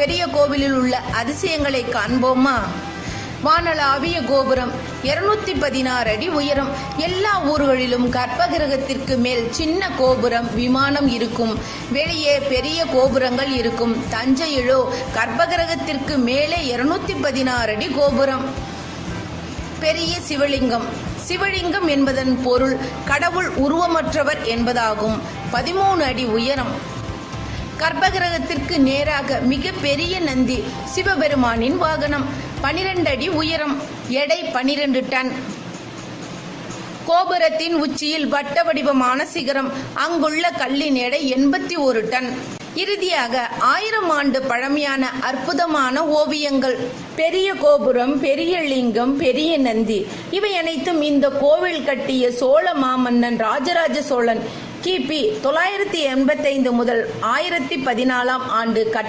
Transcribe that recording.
பெரிய கோவிலில் உள்ள அதிசயங்களை காண்போமா? வானளாவிய கோபுரம் 216 அடி உயரம். எல்லா ஊர்களிலும் கர்ப்பகிரகத்திற்கு மேல் சின்ன கோபுரம், விமானம் இருக்கும். வெளியே பெரிய கோபுரங்கள் இருக்கும். தஞ்சையிலோ கர்ப்பகிரகத்திற்கு மேலே 216 அடி கோபுரம். பெரிய சிவலிங்கம். சிவலிங்கம் என்பதன் பொருள் கடவுள் உருவமற்றவர் என்பதாகும். 13 அடி உயரம். கர்ப்பகிரகத்திற்கு நேராக மிக பெரிய நந்தி சிவபெருமானின் வாகனம். 12 அடி உயரம். எடை 12 டன். கோபுரத்தின் உச்சியில் வட்ட வடிவமான சிகரம். அங்குள்ள கல்லின் எடை 81 டன். இறுதியாக 1000 ஆண்டு பழமையான அற்புதமான ஓவியங்கள். பெரிய கோபுரம், பெரிய லிங்கம், பெரிய நந்தி, இவை அனைத்தும் இந்த கோவில் கட்டிய சோழ மாமன்னன் ராஜராஜ சோழன் கிபி 985 முதல் 1014 ஆண்டு